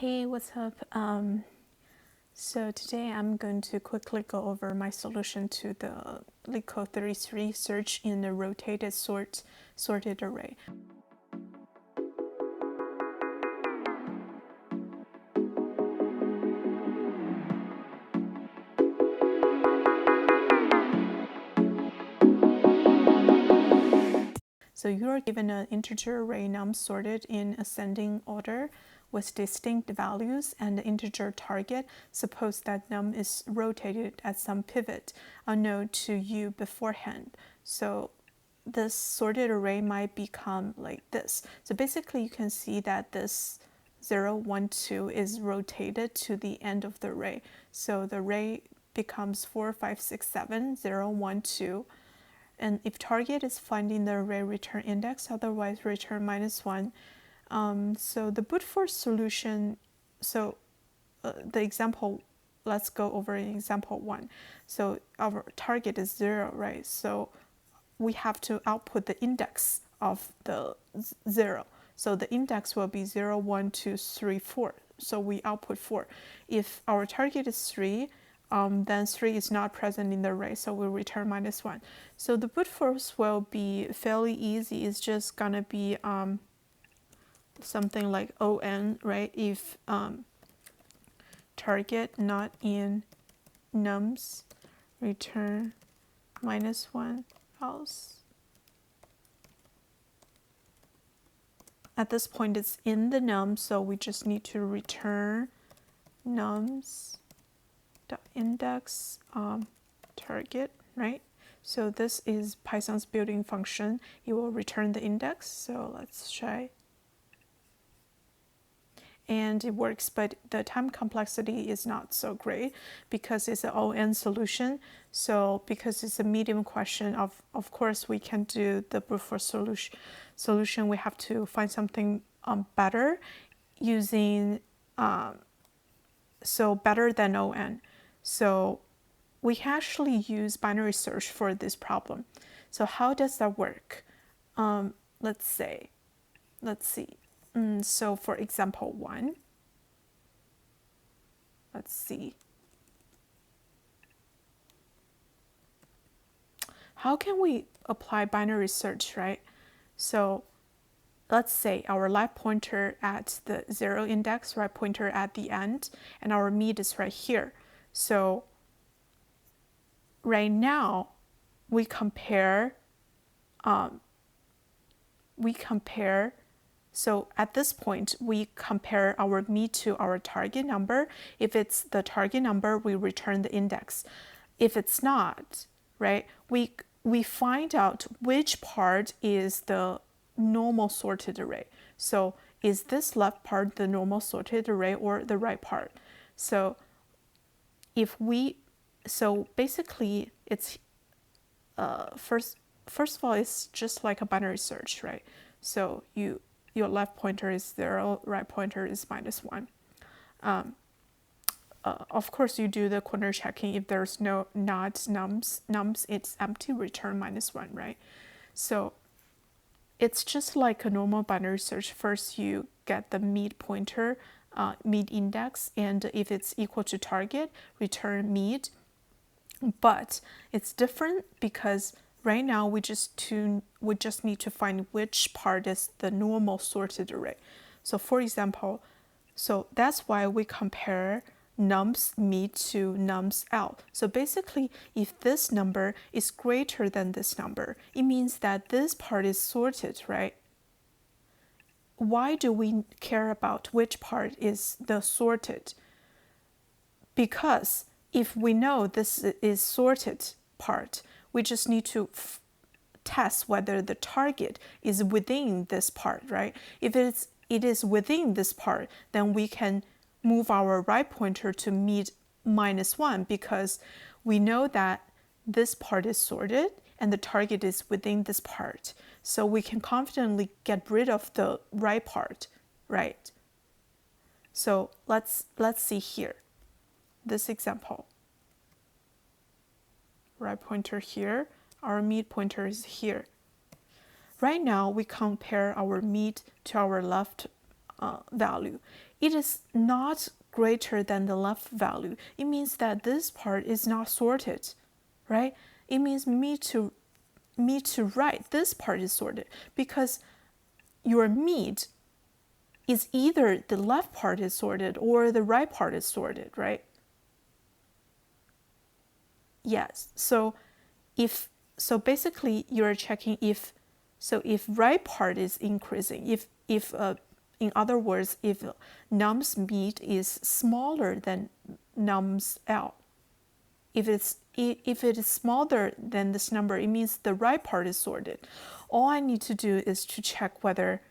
Hey, what's up? So today I'm going to quickly go over my solution to the LeetCode 33 search in a rotated sorted array. So you are given an integer array num sorted in ascending order with distinct values and the integer target. Suppose that num is rotated at some pivot unknown to you beforehand. So this sorted array might become like this. So basically you can see that this 0, 1, 2 is rotated to the end of the array. So the array becomes 4, 5, 6, 7, 0, 1, 2. And if target is finding the array, return index, otherwise return -1. So the brute force solution, the example, let's go over example 1. So our target is 0, right? So we have to output the index of the 0. So the index will be 0, 1, 2, 3, 4. So we output 4. If our target is 3, then 3 is not present in the array, so we'll return -1. So the brute force will be fairly easy. It's just gonna be something like on, right? If target not in nums, return -1 else. At this point, it's in the num, so we just need to return nums index target, right? So this is Python's built-in function. It will return the index. So let's try. And it works, but the time complexity is not so great because it's an ON solution. So because it's a medium question, of course we can do the brute force solution. We have to find something better using so better than ON. So we can actually use binary search for this problem. So how does that work? Let's see. So for example 1, let's see. How can we apply binary search, right? So let's say our left pointer at the 0 index, right pointer at the end, and our mid is right here. So right now we compare, so at this point, we compare our mid to our target number. If it's the target number, we return the index. If it's not, right, we find out which part is the normal sorted array. So is this left part the normal sorted array or the right part? So so basically it's first of all, it's just like a binary search, right? So your left pointer is 0, right pointer is -1. Of course, you do the corner checking. If there's not nums, it's empty, return -1, right? So it's just like a normal binary search. First, you get the mid pointer, mid index, and if it's equal to target, return mid. But it's different because right now we just need to find which part is the normal sorted array. So for example, so that's why we compare nums mid to nums out. So basically, if this number is greater than this number, it means that this part is sorted, right? Why do we care about which part is the sorted? Because if we know this is sorted part, we just need to test whether the target is within this part, right? If it is within this part, then we can move our right pointer to mid -1 because we know that this part is sorted and the target is within this part. So we can confidently get rid of the right part, right? So let's see here. This example. Right pointer here, our mid pointer is here. Right now, we compare our mid to our left value. it is not greater than the left value, it means that this part is not sorted, right? It means mid to right, this part is sorted, because your mid is either the left part is sorted or the right part is sorted, right? Yes. So basically you're checking if right part is increasing, if in other words, if nums mid is smaller than nums L, if it is smaller than this number, it means the right part is sorted. All I need to do is to check whether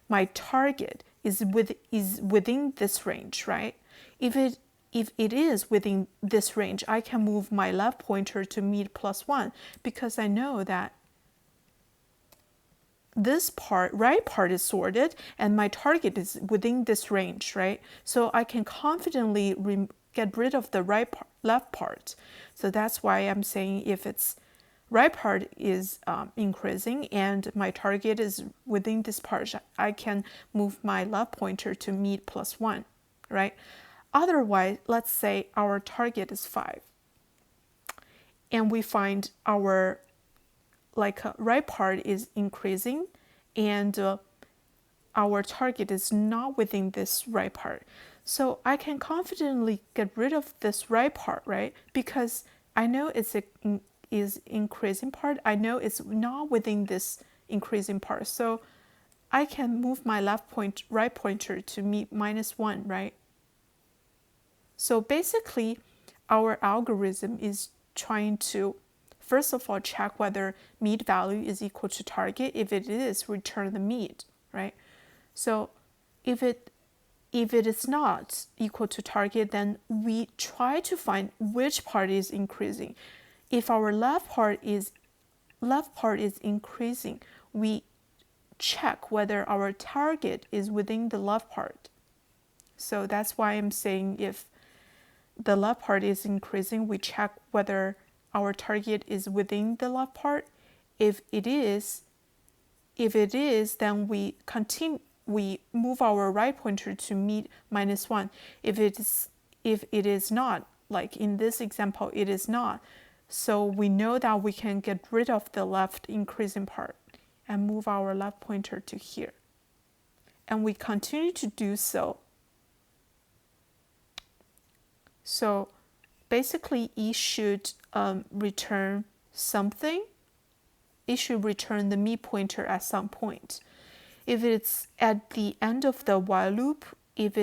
my target is within this range, right? If it is within this range, I can move my left pointer to mid +1, because I know that this part, right part, is sorted and my target is within this range, right? So I can confidently get rid of the left part. So that's why I'm saying if it's right part is increasing and my target is within this part, I can move my left pointer to mid +1, right? Otherwise, let's say our target is 5 and we find our right part is increasing and our target is not within this right part. So I can confidently get rid of this right part, right? Because I know it's is increasing part. I know it's not within this increasing part. So I can move my right pointer to mid -1, right? So basically, our algorithm is trying to, first of all, check whether mid value is equal to target. If it is, return the mid, right? So if it is not equal to target, then we try to find which part is increasing. If our left part is increasing, we check whether our target is within the left part. So that's why I'm saying if the left part is increasing, we check whether our target is within the left part. If it is, then we move our right pointer to mid -1. If it is not, like in this example, it is not, so we know that we can get rid of the left increasing part and move our left pointer to here. And we continue to do so. So basically, it should return something. It should return the mid pointer at some point. If it's at the end of the while loop, if